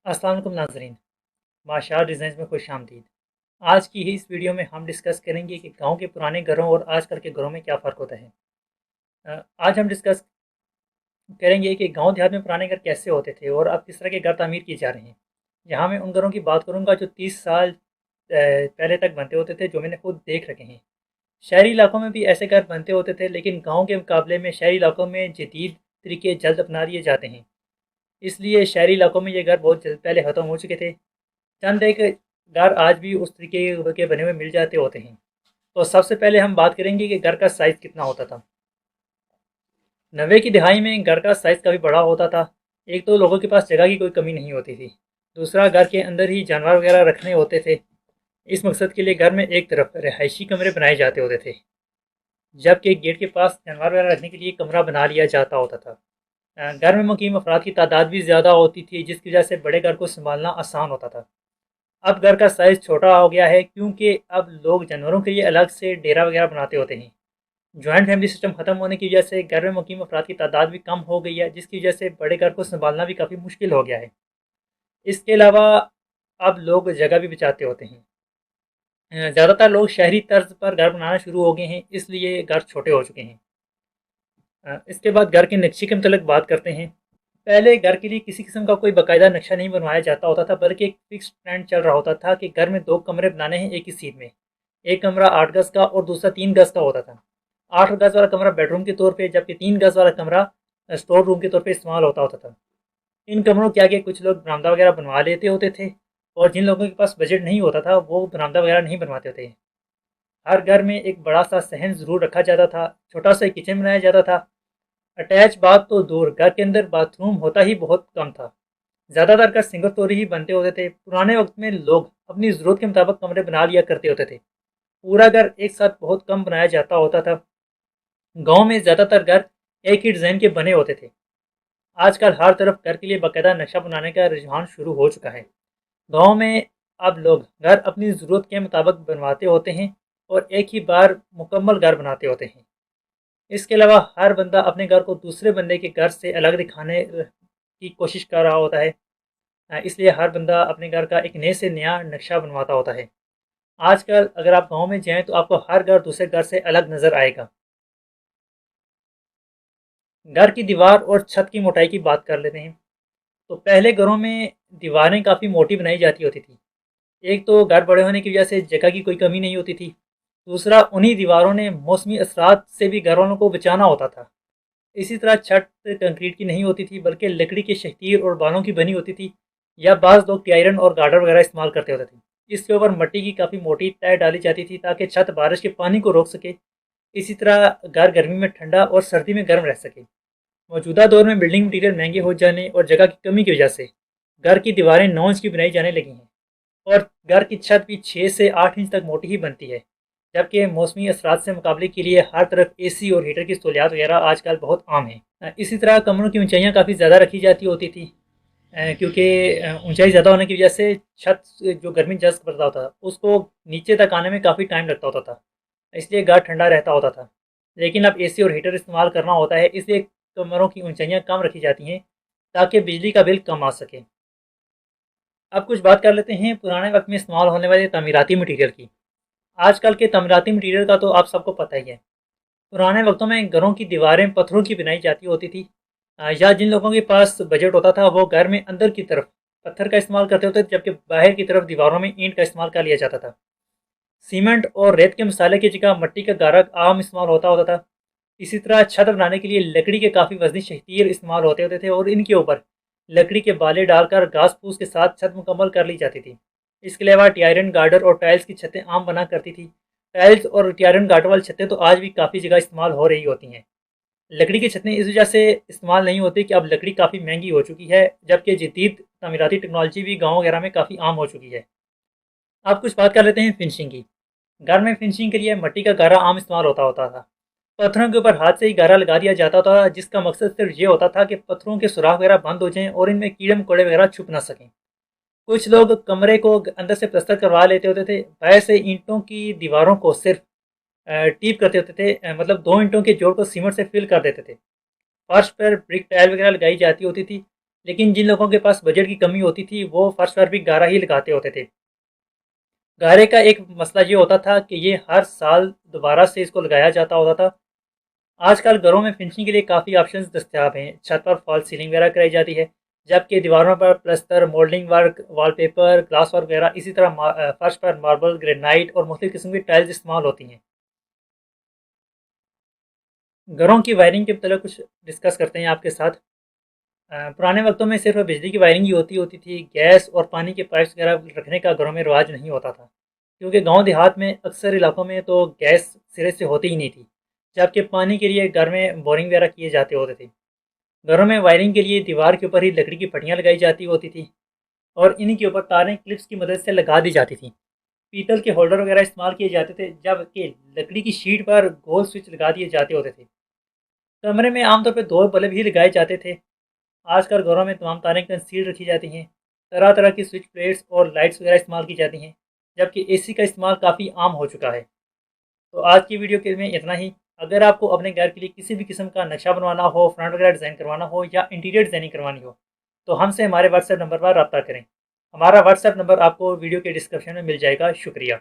अस्सलाम वालेकुम नाज़रीन। माशाअ डिज़ाइंस में खुश आमदीद। आज की ही इस वीडियो में हम डिस्कस करेंगे कि गांव के पुराने घरों और आजकल के घरों में क्या फ़र्क होता है। आज हम डिस्कस करेंगे कि गांव देहात में पुराने घर कैसे होते थे और अब किस तरह के घर तामीर किए जा रहे हैं। यहाँ मैं उन घरों की बात करूँगा जो 30 साल पहले तक बनते होते थे, जो मैंने खुद देख रखे हैं। शहरी इलाकों में भी ऐसे घर बनते होते थे, लेकिन गाँव के मुकाबले में शहरी इलाकों में जदीद तरीके जल्द अपना लिए जाते हैं। इसलिए शहरी इलाकों में ये घर बहुत जल्द पहले ख़त्म हो चुके थे। चंद एक घर आज भी उस तरीके के बने हुए मिल जाते होते हैं। तो सबसे पहले हम बात करेंगे कि घर का साइज़ कितना होता था। 90 की दहाई में घर का साइज़ काफ़ी बड़ा होता था। एक तो लोगों के पास जगह की कोई कमी नहीं होती थी, दूसरा घर के अंदर ही जानवर वगैरह रखने होते थे। इस मकसद के लिए घर में एक तरफ रहायशी कमरे बनाए जाते होते थे, जबकि गेट के पास जानवर वगैरह रखने के लिए कमरा बना लिया जाता होता था। घर में मुकीम अफराद की तादाद भी ज़्यादा होती थी, जिसकी वजह से बड़े घर को संभालना आसान होता था। अब घर का साइज़ छोटा हो गया है, क्योंकि अब लोग जानवरों के लिए अलग से डेरा वगैरह बनाते होते हैं। जॉइंट फैमिली सिस्टम ख़त्म होने की वजह से घर में मुकीम अफराद की तादाद भी कम हो गई है, जिसकी वजह से बड़े घर को संभालना भी काफ़ी मुश्किल हो गया है। इसके अलावा अब लोग जगह भी बचाते होते हैं। ज़्यादातर लोग शहरी तर्ज पर घर बनाना शुरू हो गए हैं, इसलिए घर छोटे हो चुके हैं। इसके बाद घर के नक्शे के मतलब बात करते हैं। पहले घर के लिए किसी किस्म का कोई बाकायदा नक्शा नहीं बनवाया जाता होता था, बल्कि एक फिक्स ट्रेंड चल रहा होता था कि घर में दो कमरे बनाने हैं एक ही सीट में। एक कमरा 8 गज का और दूसरा 3 गज का होता था। 8 गज वाला कमरा बेडरूम के तौर पे, जबकि 3 गज वाला कमरा स्टोर रूम के तौर पे इस्तेमाल होता था। इन कमरों के आगे कुछ लोग बरामदा वगैरह बनवा लेते होते थे, और जिन लोगों के पास बजट नहीं होता था वो बरामदा वगैरह नहीं बनवाते थे। हर घर में एक बड़ा सा सहन ज़रूर रखा जाता था, छोटा सा किचन बनाया जाता था। अटैच बात तो दूर, घर के अंदर बाथरूम होता ही बहुत कम था। ज़्यादातर घर सिंगल स्टोरी ही बनते होते थे। पुराने वक्त में लोग अपनी ज़रूरत के मुताबिक कमरे बना लिया करते होते थे। पूरा घर एक साथ बहुत कम बनाया जाता होता था। गांव में ज़्यादातर घर एक ही डिज़ाइन के बने होते थे। आजकल हर तरफ घर के लिए बाकायदा नक्शा बनाने का रुझान शुरू हो चुका है। गांव में अब लोग घर अपनी ज़रूरत के मुताबिक बनवाते होते हैं और एक ही बार मुकम्मल घर बनाते होते हैं। इसके अलावा हर बंदा अपने घर को दूसरे बंदे के घर से अलग दिखाने की कोशिश कर रहा होता है। इसलिए हर बंदा अपने घर का एक नए से नया नक्शा बनवाता होता है। आजकल अगर आप गांव में जाएं तो आपको हर घर दूसरे घर से अलग नज़र आएगा। घर की दीवार और छत की मोटाई की बात कर लेते हैं। तो पहले घरों में दीवारें काफ़ी मोटी बनाई जाती होती थी। एक तो घर बड़े होने की वजह से जगह की कोई कमी नहीं होती थी, दूसरा उन्हीं दीवारों ने मौसमी असरात से भी घर वालों को बचाना होता था। इसी तरह छत कंक्रीट की नहीं होती थी, बल्कि लकड़ी के शतीर और बालों की बनी होती थी, या बाज़ लोग टायरन और गार्डर वगैरह इस्तेमाल करते होते थे। इसके ऊपर मिट्टी की काफ़ी मोटी तय डाली जाती थी ताकि छत बारिश के पानी को रोक सके। इसी तरह घर गर्मी में ठंडा और सर्दी में गर्म रह सके। मौजूदा दौर में बिल्डिंग मटीरियल महंगे हो जाने और जगह की कमी की वजह से घर की दीवारें 9 इंच की बनाई जाने लगी हैं, और घर की छत भी 6 से 8 इंच तक मोटी ही बनती है। जबकि मौसमी असरात से मुकाबले के लिए हर तरफ एसी और हीटर की सहूलियात वगैरह आजकल बहुत आम है। इसी तरह कमरों की ऊंचाइयाँ काफ़ी ज़्यादा रखी जाती होती थी, क्योंकि ऊंचाई ज़्यादा होने की वजह से छत जो गर्मी जज्ब करता होता था उसको नीचे तक आने में काफ़ी टाइम लगता होता था, इसलिए घर ठंडा रहता होता था। लेकिन अब एसी और हीटर इस्तेमाल करना होता है, इसलिए कमरों की ऊंचाइयाँ कम रखी जाती हैं ताकि बिजली का बिल कम आ सके। अब कुछ बात कर लेते हैं पुराने वक्त में इस्तेमाल होने वाले तमीराती मटीरियल की। आजकल के तमीराती मटीरियल का तो आप सबको पता ही है। पुराने वक्तों में घरों की दीवारें पत्थरों की बनाई जाती होती थी, या जिन लोगों के पास बजट होता था वो घर में अंदर की तरफ पत्थर का इस्तेमाल करते होते थे, जबकि बाहर की तरफ दीवारों में ईंट का इस्तेमाल कर लिया जाता था। सीमेंट और रेत के मसाले की जगह मिट्टी का गारा आम इस्तेमाल होता था। इसी तरह छत बनाने के लिए लकड़ी के काफ़ी वजनी शतीर इस्तेमाल होते थे, और इनके ऊपर लकड़ी के बाले डालकर घास फूस के साथ छत मुकम्मल कर ली जाती थी। इसके अलावा टायरन गार्डर और टाइल्स की छतें आम बना करती थी। टाइल्स और टायरन गार्डर वाली छतें तो आज भी काफ़ी जगह इस्तेमाल हो रही होती हैं। लकड़ी की छतें इस वजह से इस्तेमाल नहीं होती कि अब लकड़ी काफ़ी महंगी हो चुकी है, जबकि जदीद तमीराती टेक्नोलॉजी भी गाँव वगैरह में काफ़ी आम हो चुकी है। अब कुछ बात कर लेते हैं फिनिशिंग की। घर में फिनिशिंग के लिए मिट्टी का गारा आम इस्तेमाल होता था। पत्थरों के ऊपर हाथ से ही गारा लगा दिया जाता था, जिसका मकसद सिर्फ ये होता था कि पत्थरों के सुराख वगैरह बंद हो जाएं और इनमें कीड़े मकोड़े वगैरह छुप ना सकें। कुछ लोग कमरे को अंदर से प्लस्तर करवा लेते होते थे, बाहर से ईंटों की दीवारों को सिर्फ टीप करते होते थे, मतलब 2 ईंटों के जोड़ को सीमेंट से फिल कर देते थे। फर्श पर ब्रिक टाइल वगैरह लगाई जाती होती थी। لیکن جن لوگوں کے پاس بجٹ کی کمی ہوتی تھی وہ فرش پر بھی گارا ہی لگاتے ہوتے تھے۔ گارے کا ایک مسئلہ یہ ہوتا تھا کہ یہ ہر سال دوبارہ سے اس کو لگایا جاتا ہوتا تھا۔ آج کل گھروں میں فنشنگ کے لیے کافی آپشنز دستیاب ہیں، چھت پر فال سیلنگ وغیرہ کرائی جاتی ہے، جبکہ دیواروں پر plaster, moulding work, wallpaper, glass work وغیرہ، اسی طرح فرش پر ماربل، گرینائٹ اور مختلف قسم کی ٹائلز استعمال ہوتی ہیں۔ گھروں کی وائرنگ کے متعلق کچھ ڈسکس کرتے ہیں آپ کے ساتھ۔ پرانے وقتوں میں صرف بجلی کی وائرنگ ہی ہوتی تھی، گیس اور پانی کے پائپس وغیرہ رکھنے کا گھروں میں رواج نہیں ہوتا تھا، کیونکہ گاؤں دیہات میں اکثر علاقوں میں تو گیس سرے سے ہوتی ہی نہیں تھی، جبکہ پانی کے لیے گھر میں بورنگ وغیرہ کیے جاتے ہوتے تھے۔ گھروں میں وائرنگ کے لیے دیوار کے اوپر ہی لکڑی کی پٹیاں لگائی جاتی ہوتی تھیں اور انہی کے اوپر تاریں کلپس کی مدد سے لگا دی جاتی تھیں۔ پیتل کے ہولڈر وغیرہ استعمال کیے جاتے تھے، جبکہ لکڑی کی شیٹ پر گول سوئچ لگا دیے جاتے ہوتے تھے۔ کمرے میں عام طور پہ 2 بلب ہی لگائے جاتے تھے۔ آج کل گھروں میں تمام تاریں کنسیل رکھی جاتی ہیں، طرح طرح کی سوئچ پلیٹس اور لائٹس وغیرہ استعمال کی جاتی ہیں، جبکہ اے سی کا استعمال کافی عام ہو چکا ہے۔ تو آج کی ویڈیو کے میں اتنا ہی۔ اگر آپ کو اپنے گھر کے لیے کسی بھی قسم کا نقشہ بنوانا ہو، فرنٹ وغیرہ ڈیزائن کروانا ہو یا انٹیریئر ڈیزائننگ کروانی ہو تو ہم سے ہمارے واٹس ایپ نمبر پر رابطہ کریں۔ ہمارا واٹس ایپ نمبر آپ کو ویڈیو کے ڈسکرپشن میں مل جائے گا۔ شکریہ۔